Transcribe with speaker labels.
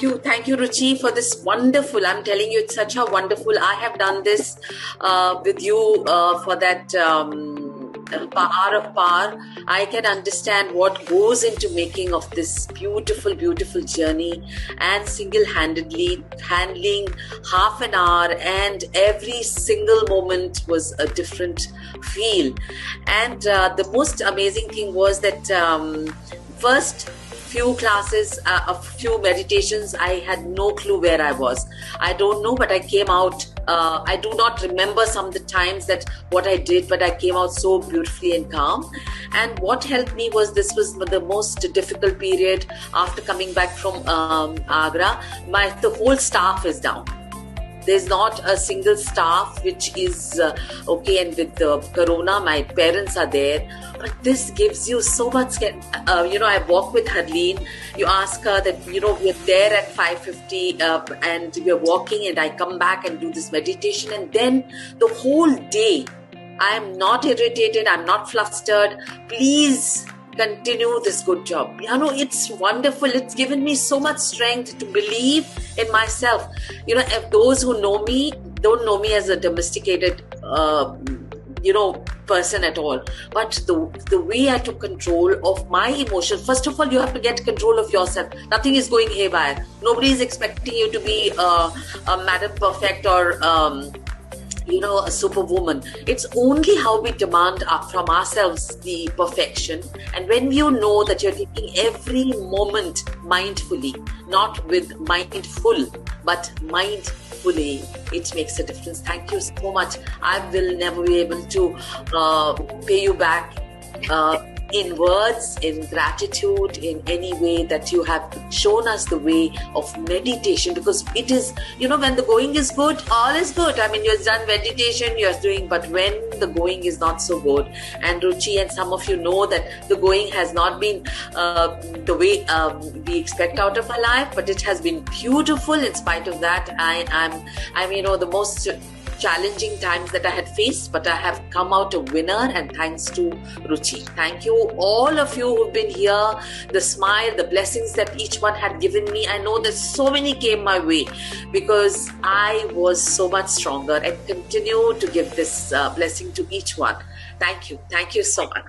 Speaker 1: Thank you, Ruchi, for this wonderful. I'm telling you, it's such a wonderful. I have done this with you for that hour of power. I can understand what goes into making of this beautiful, beautiful journey, and single-handedly handling half an hour, and every single moment was a different feel. And the most amazing thing was that first few classes, a few meditations, I had no clue where I was. I don't know, but I came out. I do not remember some of the times that what I did, but I came out so beautifully and calm. And what helped me was, this was the most difficult period after coming back from Agra. The whole staff is down. There's not a single staff which is okay. And with the corona, my parents are there. But this gives you so much. I walk with Harleen. You ask her that, we're there at 5:50 and we're walking, and I come back and do this meditation. And then the whole day, I am not irritated. I'm not flustered. Please continue this good job. It's wonderful. It's given me so much strength to believe in myself. If those who know me don't know me as a domesticated person at all, but the way I took control of my emotions. First of all, you have to get control of yourself. Nothing is going haywire. Nobody is expecting you to be a Madam Perfect or a superwoman. It's only how we demand from ourselves the perfection. And when you know that you're taking every moment mindfully, not with mindful, but mindfully, it makes a difference. Thank you so much. I will never be able to pay you back in words, in gratitude, in any way that you have shown us the way of meditation, because it is, when the going is good, all is good. I mean, you've done meditation, you're doing, but when the going is not so good, and Ruchi and some of you know that the going has not been the way we expect out of our life, but it has been beautiful in spite of that. I'm the most challenging times that I had faced, but I have come out a winner, and thanks to Ruchi. Thank you, all of you who've been here, the smile, the blessings that each one had given me. I know that so many came my way because I was so much stronger, and continue to give this blessing to each one. Thank you. Thank you so much.